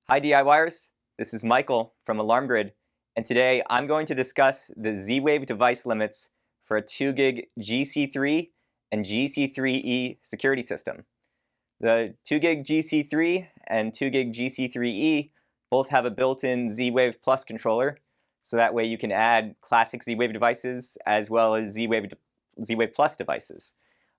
Hi DIYers, this is Michael from Alarm Grid, and today I'm going to discuss the Z-Wave device limits for a 2 gig GC3 and GC3E security system. The 2 gig GC3 and 2 gig GC3E both have a built-in Z-Wave Plus controller, so that way you can add classic Z-Wave devices as well as Z-Wave Plus devices.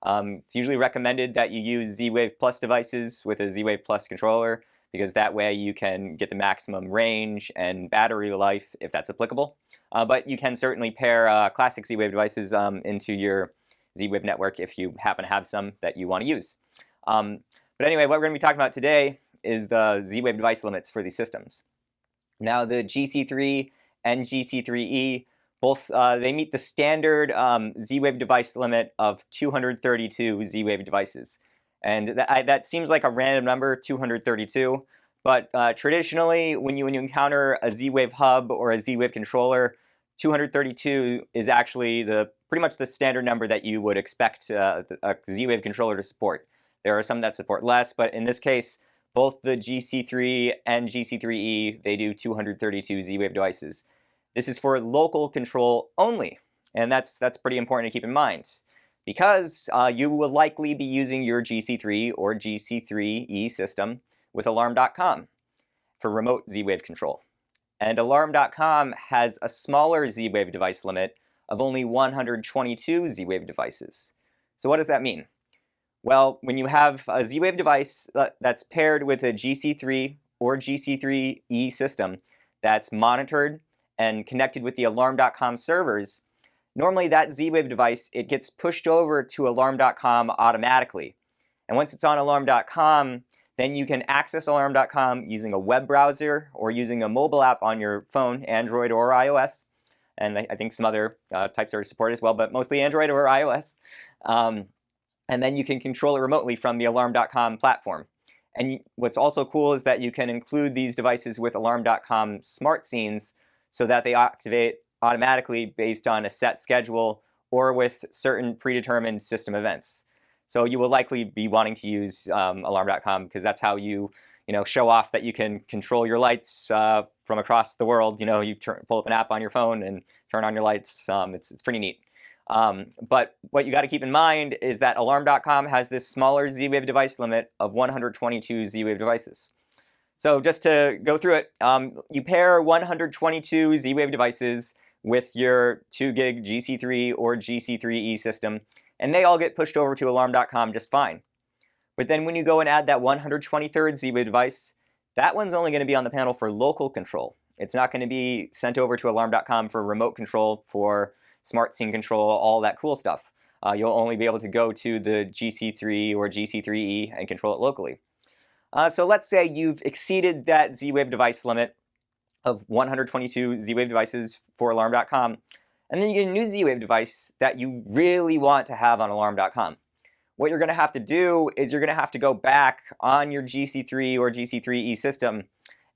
It's usually recommended that you use Z-Wave Plus devices with a Z-Wave Plus controller, because that way you can get the maximum range and battery life if that's applicable. But you can certainly pair classic Z-Wave devices into your Z-Wave network if you happen to have some that you want to use. But anyway, what we're going to be talking about today is the Z-Wave device limits for these systems. Now the GC3 and GC3E, both they meet the standard Z-Wave device limit of 232 Z-Wave devices. And that seems like a random number, 232, but traditionally when you encounter a Z-Wave hub or a Z-Wave controller, 232 is actually pretty much the standard number that you would expect a Z-Wave controller to support. There are some that support less, but in this case, both the GC3 and GC3E, they do 232 Z-Wave devices. This is for local control only, and that's pretty important to keep in mind, because you will likely be using your GC3 or GC3E system with Alarm.com for remote Z-Wave control. And Alarm.com has a smaller Z-Wave device limit of only 122 Z-Wave devices. So what does that mean? Well, when you have a Z-Wave device that's paired with a GC3 or GC3E system that's monitored and connected with the Alarm.com servers, normally that Z-Wave device, it gets pushed over to Alarm.com automatically. And once it's on Alarm.com, then you can access Alarm.com using a web browser or using a mobile app on your phone, Android or iOS. And I think some other types are supported as well, but mostly Android or iOS. And then you can control it remotely from the Alarm.com platform. And what's also cool is that you can include these devices with Alarm.com smart scenes so that they activate automatically based on a set schedule or with certain predetermined system events. So you will likely be wanting to use Alarm.com because that's how you show off that you can control your lights from across the world. You pull up an app on your phone and turn on your lights. It's pretty neat. But what you got to keep in mind is that Alarm.com has this smaller Z-Wave device limit of 122 Z-Wave devices. So just to go through it, you pair 122 Z-Wave devices with your 2 gig GC3 or GC3E system, and they all get pushed over to Alarm.com just fine. But then when you go and add that 123rd Z-Wave device, that one's only going to be on the panel for local control. It's not going to be sent over to Alarm.com for remote control, for smart scene control, all that cool stuff. You'll only be able to go to the GC3 or GC3E and control it locally. So let's say you've exceeded that Z-Wave device limit of 122 Z-Wave devices for Alarm.com, and then you get a new Z-Wave device that you really want to have on Alarm.com. What you're going to have to do is you're going to have to go back on your GC3 or GC3E system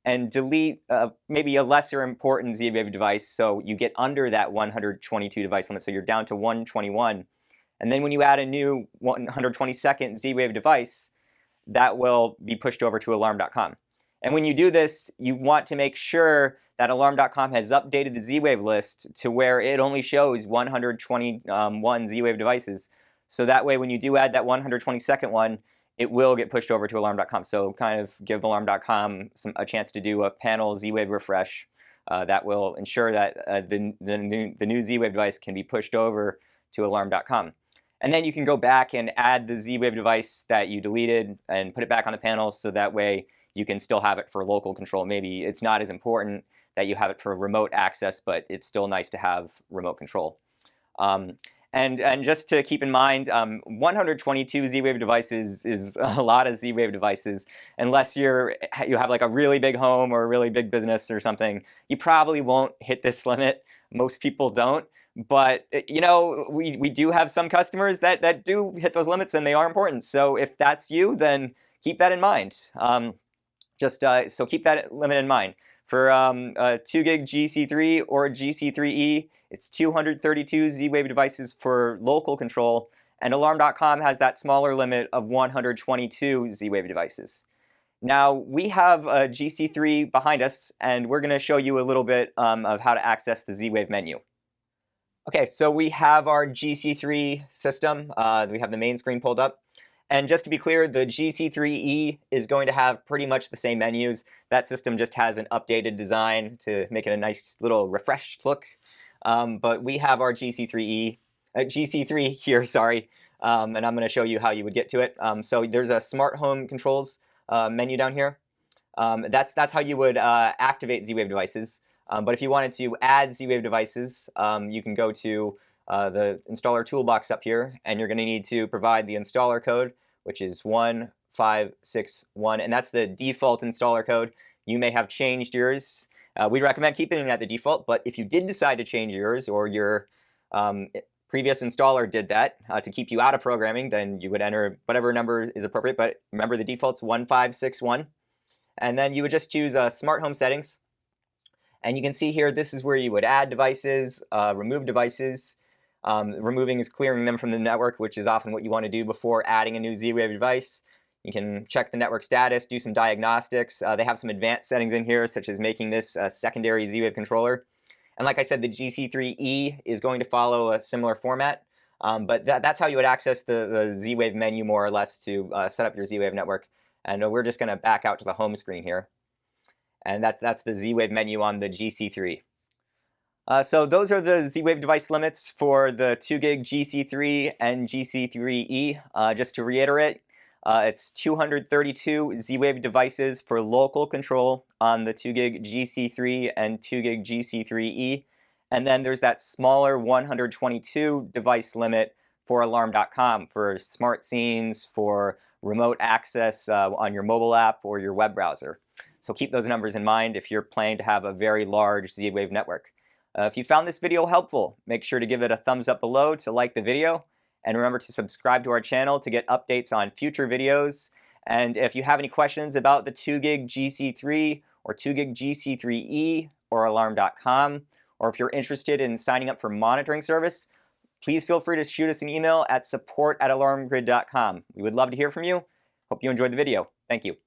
and delete maybe a lesser important Z-Wave device so you get under that 122 device limit, so you're down to 121. And then when you add a new 122nd Z-Wave device, that will be pushed over to Alarm.com. And when you do this, you want to make sure that Alarm.com has updated the Z-Wave list to where it only shows 121 Z-Wave devices. So that way when you do add that 122nd one, it will get pushed over to Alarm.com. So kind of give Alarm.com a chance to do a panel Z-Wave refresh that will ensure that the new Z-Wave device can be pushed over to Alarm.com. And then you can go back and add the Z-Wave device that you deleted and put it back on the panel, so that way you can still have it for local control. Maybe it's not as important that you have it for remote access, but it's still nice to have remote control. And just to keep in mind, 122 Z-Wave devices is a lot of Z-Wave devices. Unless you have like a really big home or a really big business or something, you probably won't hit this limit. Most people don't. But we do have some customers that do hit those limits, and they are important. So if that's you, then keep that in mind. So keep that limit in mind. For 2 gig GC3 or GC3E, it's 232 Z-Wave devices for local control, and Alarm.com has that smaller limit of 122 Z-Wave devices. Now we have a GC3 behind us, and we're going to show you a little bit of how to access the Z-Wave menu. Okay, so we have our GC3 system. We have the main screen pulled up. And just to be clear, the GC3E is going to have pretty much the same menus. That system just has an updated design to make it a nice little refreshed look. But we have our GC3 here, sorry. And I'm going to show you how you would get to it. So there's a smart home controls menu down here. That's how you would activate Z-Wave devices. But if you wanted to add Z-Wave devices, you can go to the installer toolbox up here, and you're going to need to provide the installer code, which is 1561, and that's the default installer code. You may have changed yours. We recommend keeping it at the default, but if you did decide to change yours, or your previous installer did that to keep you out of programming, then you would enter whatever number is appropriate. But remember, the default's 1561. And then you would just choose Smart Home Settings. And you can see here, this is where you would add devices, remove devices. Removing is clearing them from the network, which is often what you want to do before adding a new Z-Wave device. You can check the network status, do some diagnostics. They have some advanced settings in here, such as making this a secondary Z-Wave controller. And like I said, the GC3E is going to follow a similar format. But that's how you would access the Z-Wave menu, more or less, to set up your Z-Wave network. And we're just going to back out to the home screen here. And that's the Z-Wave menu on the GC3. So those are the Z-Wave device limits for the 2 gig GC3 and GC3E. Just to reiterate, it's 232 Z-Wave devices for local control on the 2 gig GC3 and 2 gig GC3E. And then there's that smaller 122 device limit for Alarm.com for smart scenes, for remote access on your mobile app or your web browser. So keep those numbers in mind if you're planning to have a very large Z-Wave network. If you found this video helpful, make sure to give it a thumbs up below to like the video. And remember to subscribe to our channel to get updates on future videos. And if you have any questions about the 2 gig GC3 or 2 gig GC3E or Alarm.com, or if you're interested in signing up for monitoring service, please feel free to shoot us an email at support@alarmgrid.com. We would love to hear from you. Hope you enjoyed the video. Thank you.